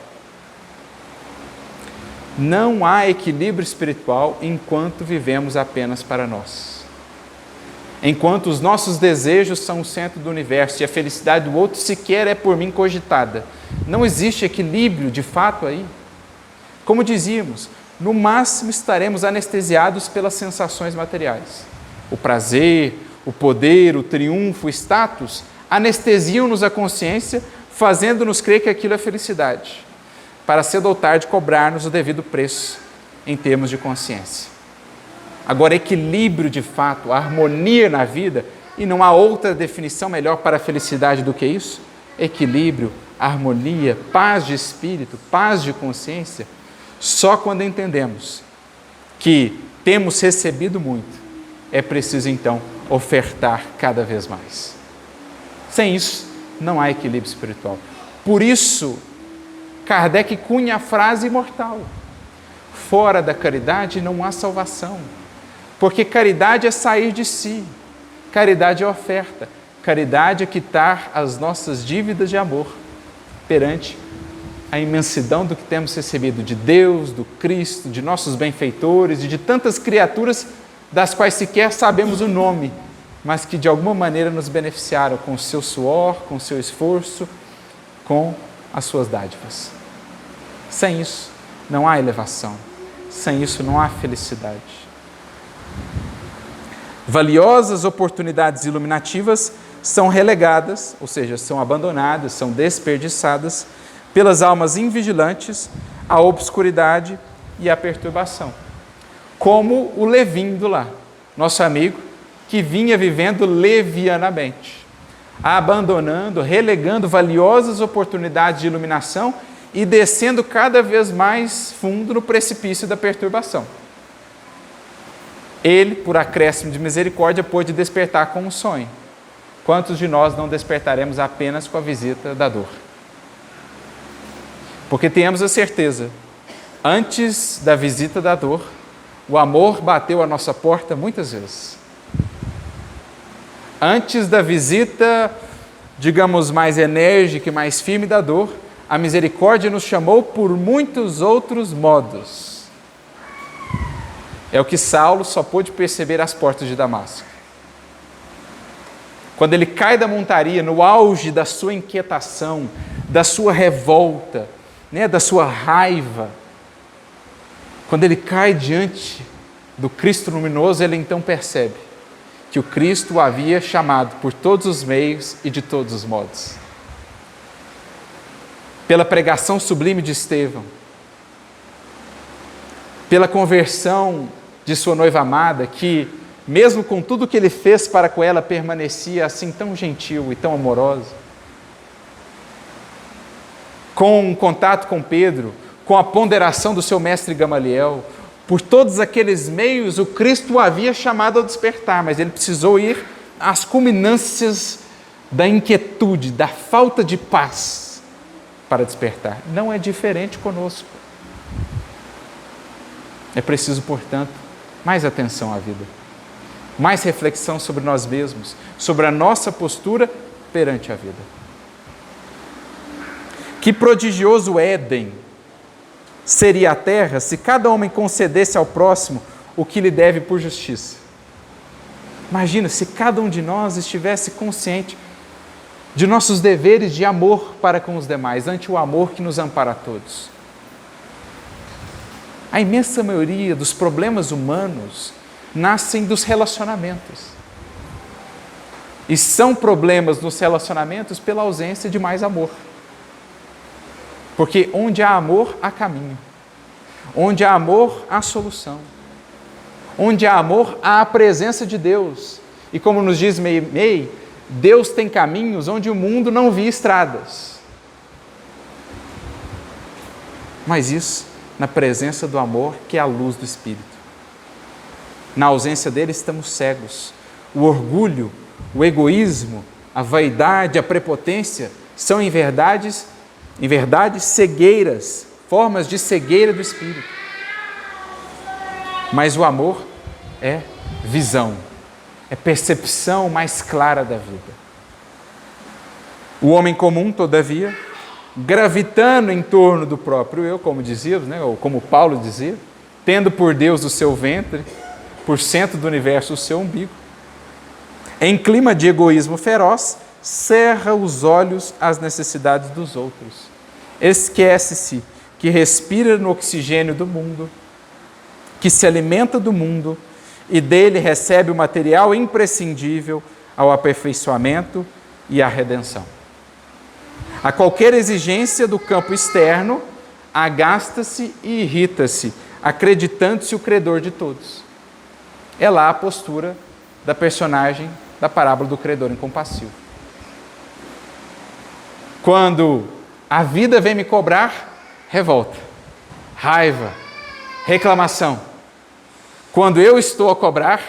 Não há equilíbrio espiritual enquanto vivemos apenas para nós. enquanto os nossos desejos são o centro do universo e a felicidade do outro sequer é por mim cogitada. Não existe equilíbrio de fato aí. Como dizíamos, no máximo estaremos anestesiados pelas sensações materiais. O prazer, o poder, o triunfo, o status anestesiam-nos a consciência, fazendo-nos crer que aquilo é felicidade, para cedo ou tarde cobrar-nos o devido preço em termos de consciência. Agora, equilíbrio de fato, harmonia na vida, e não há outra definição melhor para a felicidade do que isso? Equilíbrio, harmonia, paz de espírito, paz de consciência, só quando entendemos que temos recebido muito, é preciso então ofertar cada vez mais. Sem isso, não há equilíbrio espiritual. Por isso, Kardec cunha a frase imortal: fora da caridade não há salvação. Porque caridade é sair de si, caridade é oferta, caridade é quitar as nossas dívidas de amor perante a imensidão do que temos recebido de Deus, do Cristo, de nossos benfeitores e de tantas criaturas das quais sequer sabemos o nome, mas que de alguma maneira nos beneficiaram com o seu suor, com o seu esforço, com as suas dádivas. Sem isso, não há elevação. Sem isso, não há felicidade. Valiosas oportunidades iluminativas são relegadas, ou seja, são abandonadas, são desperdiçadas pelas almas invigilantes à obscuridade e à perturbação. Como o Levindo lá, nosso amigo, que vinha vivendo levianamente, abandonando, relegando valiosas oportunidades de iluminação e descendo cada vez mais fundo no precipício da perturbação. Ele, por acréscimo de misericórdia, pôde despertar com um sonho. Quantos de nós não despertaremos apenas com a visita da dor? Porque tenhamos a certeza, antes da visita da dor, o amor bateu à nossa porta muitas vezes. Antes da visita, digamos, mais enérgica e mais firme da dor, a misericórdia nos chamou por muitos outros modos. É o que Saulo só pôde perceber às portas de Damasco. Quando ele cai da montaria, no auge da sua inquietação, da sua revolta, da sua raiva, quando ele cai diante do Cristo luminoso, ele então percebe que o Cristo o havia chamado por todos os meios e de todos os modos. Pela pregação sublime de Estevão, pela conversão de sua noiva amada, que, mesmo com tudo que ele fez para com ela, permanecia assim tão gentil e tão amorosa. Com o contato com Pedro, com a ponderação do seu mestre Gamaliel, por todos aqueles meios, o Cristo o havia chamado ao despertar, mas ele precisou ir às culminâncias da inquietude, da falta de paz para despertar. Não é diferente conosco. É preciso, portanto, mais atenção à vida, mais reflexão sobre nós mesmos, sobre a nossa postura perante a vida. Que prodigioso Éden seria a terra se cada homem concedesse ao próximo o que lhe deve por justiça. Imagina se cada um de nós estivesse consciente de nossos deveres de amor para com os demais, ante o amor que nos ampara a todos. A imensa maioria dos problemas humanos nascem dos relacionamentos. E são problemas nos relacionamentos pela ausência de mais amor. Porque onde há amor, há caminho. Onde há amor, há solução. Onde há amor, há a presença de Deus. E como nos diz Meimei, Deus tem caminhos onde o mundo não via estradas. Mas isso na presença do amor, que é a luz do Espírito. Na ausência dele, estamos cegos. O orgulho, o egoísmo, a vaidade, a prepotência são, em verdade, cegueiras, formas de cegueira do Espírito. Mas o amor é visão, é percepção mais clara da vida. O homem comum, todavia, gravitando em torno do próprio eu, como dizíamos, ou como Paulo dizia, tendo por Deus o seu ventre, por centro do universo o seu umbigo, Em clima de egoísmo feroz, cerra os olhos às necessidades dos outros. Esquece-se que respira no oxigênio do mundo, que se alimenta do mundo e dele recebe o material imprescindível ao aperfeiçoamento e à redenção. A qualquer exigência do campo externo, agasta-se e irrita-se, acreditando-se o credor de todos. É lá a postura da personagem da parábola do credor incompassivo. Quando a vida vem me cobrar, revolta, raiva, reclamação. Quando eu estou a cobrar,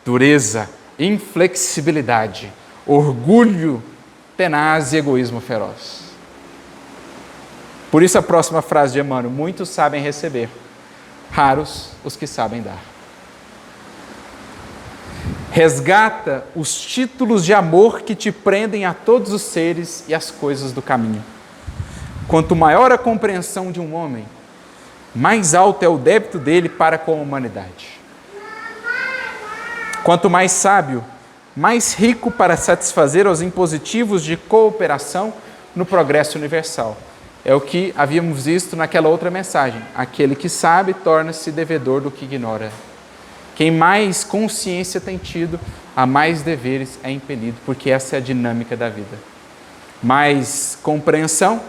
dureza, inflexibilidade, orgulho tenaz e egoísmo feroz. Por isso a próxima frase de Emmanuel: muitos sabem receber, raros os que sabem dar. Resgata os títulos de amor que te prendem a todos os seres e as coisas do caminho. Quanto maior a compreensão de um homem, mais alto é o débito dele para com a humanidade. Quanto mais sábio, mais rico para satisfazer aos impositivos de cooperação no progresso universal. É o que havíamos visto naquela outra mensagem. Aquele que sabe torna-se devedor do que ignora. Quem mais consciência tem tido, a mais deveres é impelido, porque essa é a dinâmica da vida. Mais compreensão,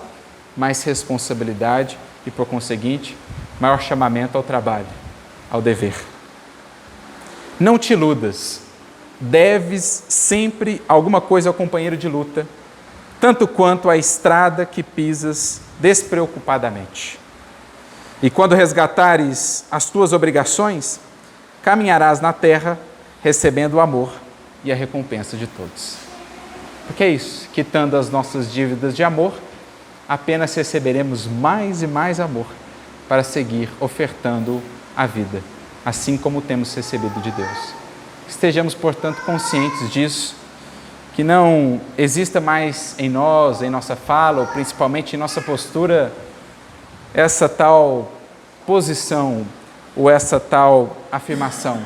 mais responsabilidade e, por conseguinte, maior chamamento ao trabalho, ao dever. Não te iludas. Deves sempre alguma coisa ao companheiro de luta, tanto quanto a estrada que pisas despreocupadamente. E quando resgatares as tuas obrigações, caminharás na terra recebendo o amor e a recompensa de todos. Porque é isso, quitando as nossas dívidas de amor, apenas receberemos mais e mais amor para seguir ofertando a vida, assim como temos recebido de Deus. Estejamos, portanto, conscientes disso, que não exista mais em nós, em nossa fala, ou principalmente em nossa postura, essa tal posição ou essa tal afirmação: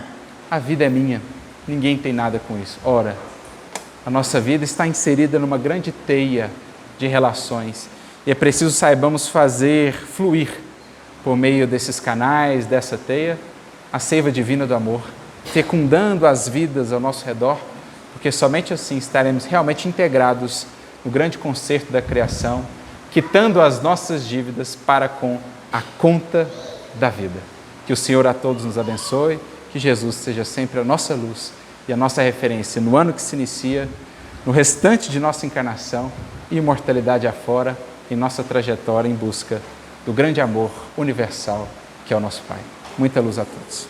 a vida é minha, ninguém tem nada com isso. Ora, a nossa vida está inserida numa grande teia de relações e é preciso saibamos fazer fluir, por meio desses canais, dessa teia, a seiva divina do amor, fecundando as vidas ao nosso redor, porque somente assim estaremos realmente integrados no grande concerto da criação, quitando as nossas dívidas para com a conta da vida. Que o Senhor a todos nos abençoe, que Jesus seja sempre a nossa luz e a nossa referência no ano que se inicia, no restante de nossa encarnação e imortalidade afora, em nossa trajetória em busca do grande amor universal que é o nosso Pai. Muita luz a todos.